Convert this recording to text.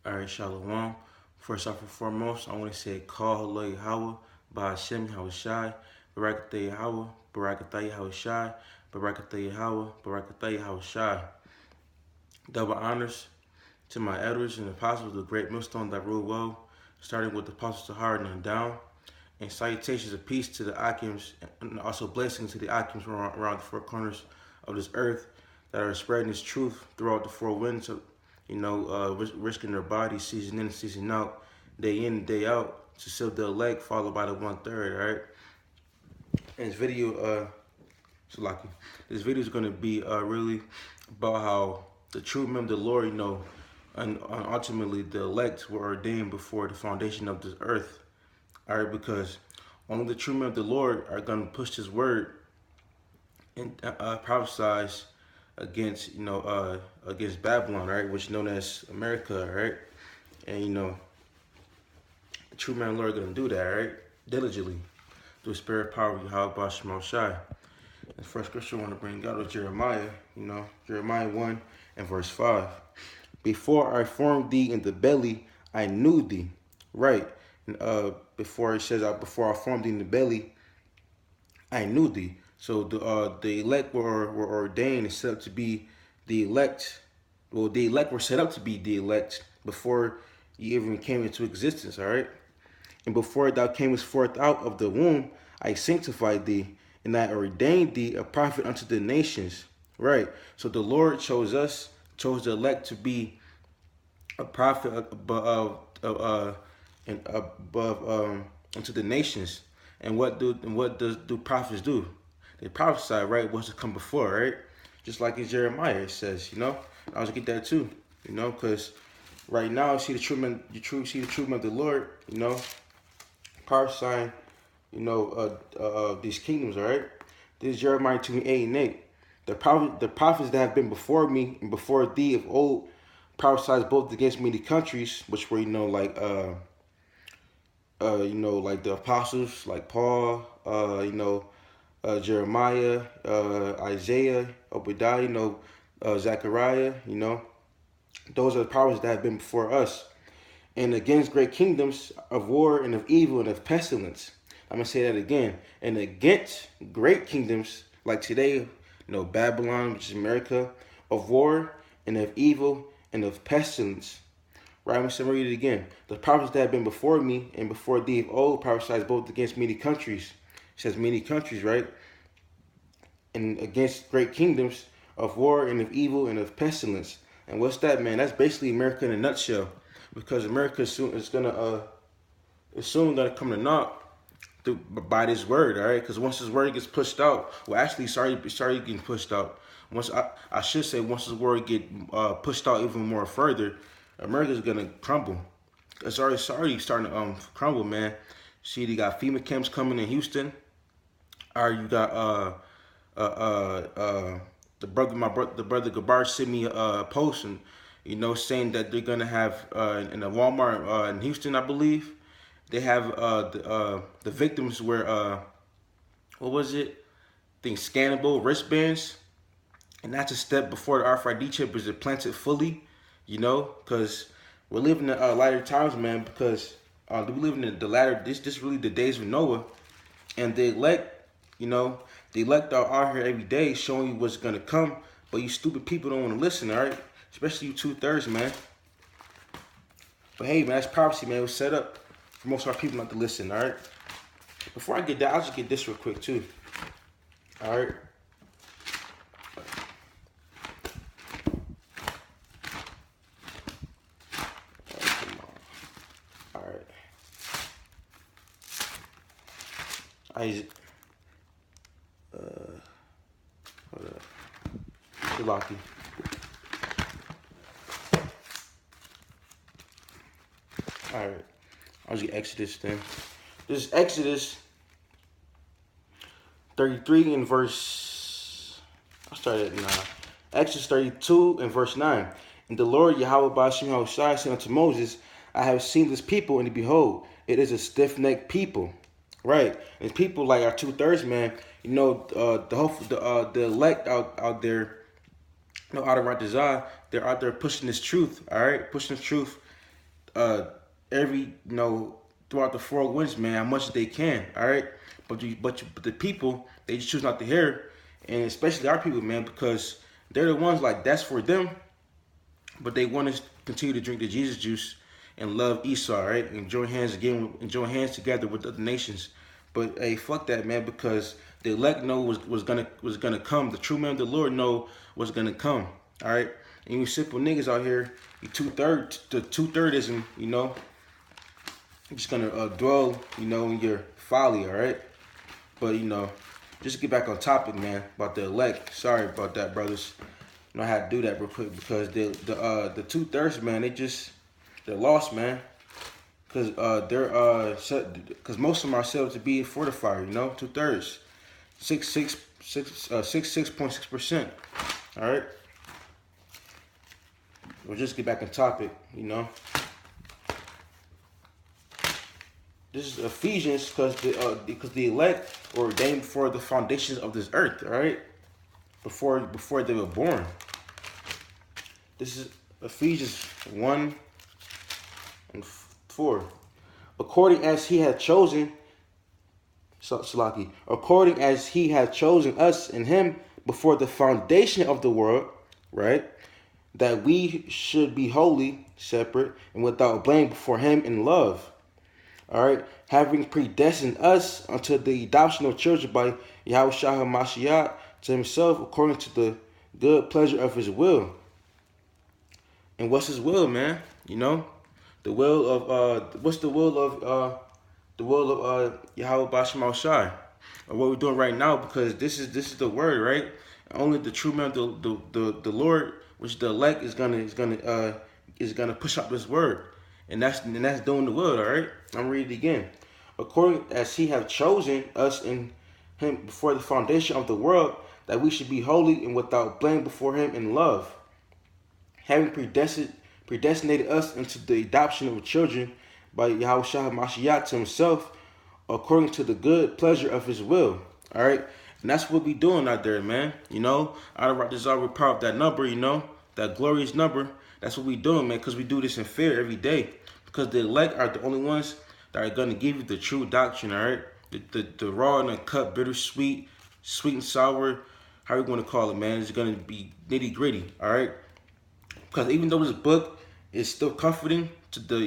All right, Shalawam. First off and foremost, I want to say call Halal Yahawah, Bahasham, Yahawashi, Barakatah Yahawah, Barakatah Yahawashi, Barakatah Yahawah, Barakatah Yahawashi. Double honors to my elders and apostles of the great millstone that rule well, starting with the apostles Tahar and on down. And salutations of peace to the Ahchyams, and also blessings to the Ahchyms around the four corners of this earth that are spreading this truth throughout the four winds of, risking their bodies season in and season out, day in and day out, to seal the elect, followed by the 1/3, all right? And this video, Salaki, this video is going to be really about how the true men of the Lord, and ultimately the elect were ordained before the foundation of this earth. All right, because only the true men of the Lord are going to push His word and prophesize against, against Babylon, right, which is known as America, right, and the true men of the Lord are going to do that, right, diligently through the spirit power of Yahawah Bahasham. The first scripture I want to bring out is Jeremiah, Jeremiah 1 and verse 5. Before I formed thee in the belly, I knew thee. Right. And before it says, before I formed thee in the belly, I knew thee. So the elect were ordained and set up to be the elect. Well, the elect were set up to be the elect before you even came into existence, all right? And before thou camest forth out of the womb, I sanctified thee, and I ordained thee a prophet unto the nations. Right. So the Lord chose the elect to be a prophet above unto the nations. And what do prophets do? They prophesy, right, what's to come before, right? Just like in Jeremiah it says, I was get that too, because right now see the true men, see the true men of the Lord, prophesying, these kingdoms, all right? This is Jeremiah 2:8 and 8. The prophets that have been before me and before thee of old prophesied both against many countries, which were, like the apostles, like Paul, Jeremiah, Isaiah, Obadiah, Zechariah, those are the prophets that have been before us. And against great kingdoms of war and of evil and of pestilence. I'm going to say that again. And against great kingdoms, like today, Babylon, which is America, of war and of evil and of pestilence. Right, I'm going to read it again. The prophets that have been before me and before thee of old prophesied both against many countries. It says many countries, right? And against great kingdoms of war and of evil and of pestilence. And what's that, man? That's basically America in a nutshell. Because America is soon gonna come to naught by this word, all right? Because once this word gets pushed out, well, actually, sorry getting pushed out. Once I should say, once this word get pushed out even more further, America's gonna crumble. It's already starting to crumble, man. See, you got FEMA camps coming in Houston. Or you got the brother Gabar sent me a post and saying that they're gonna have in a Walmart in Houston, I believe, they have the victims were what was it? I think scannable wristbands, and that's a step before the RFID chip is implanted fully, because we're living in lighter times, man. Because we living in the latter. This really the days of Noah, and the elect, the elect are out here every day showing you what's gonna come, but you stupid people don't want to listen, all right? Especially you 2/3, man. But hey, man, that's prophecy, man. It was set up for most of our people not to listen, all right? Before I get that, I'll just get this real quick, too. All right? Come on. All right. Hold up. Lucky. All right. I'll just get Exodus then. This is Exodus 33 and verse. I started at 9. Exodus 32 and verse 9. And the Lord Yahawah Bahasham Yahawashi said unto Moses, I have seen this people, and behold, it is a stiff-necked people. Right. And people like our 2/3, man. The elect out there, out of Ratazah, they're out there pushing this truth. All right, pushing this truth, uh, every, throughout the four winds, man, as much as they can. All right, but the people, they just choose not to hear, and especially our people, man, because they're the ones like that's for them, but they want to continue to drink the Jesus juice and love Esau, right? And join hands again, and join hands together with other nations. But hey, fuck that, man, because the elect know was gonna come. The true man of the Lord know was gonna come. All right, and you simple niggas out here, you two-thirdism, you're just gonna dwell, in your folly. All right, but just to get back on topic, man, about the elect. Sorry about that, brothers. You know I had to do that real quick because the two-thirds, man, they're lost, man. Cause cause most of them are said to be fortified, 2/3, 66.6%. All right. We'll just get back on topic, This is Ephesians, because the elect were ordained before the foundations of this earth. All right, before they were born. This is Ephesians 1:4. According as he had chosen, according as he had chosen us in him before the foundation of the world, right? That we should be holy, separate, and without blame before him in love. All right, having predestined us unto the adoption of children by Yahawashi to himself according to the good pleasure of his will. And what's his will, man? The will of what's the will of Yahawah Bahasham, or what we're doing right now, because this is the word, right? Only the true man, the Lord, which the elect is gonna push out this word, and that's doing the will. All right, I'm reading it again. According as he have chosen us in him before the foundation of the world, that we should be holy and without blame before him in love, having predestinated us into the adoption of children by Yahawashi to himself, according to the good pleasure of his will. All right, and that's what we doing out there, man. Out of our desire, we're proud of that number. That glorious number. That's what we doing, man. Because we do this in fear every day. Because the elect are the only ones that are gonna give you the true doctrine. All right, the raw and uncut, bittersweet, sweet and sour, how you gonna call it, man? It's gonna be nitty gritty. All right. Because even though this book is still comforting to the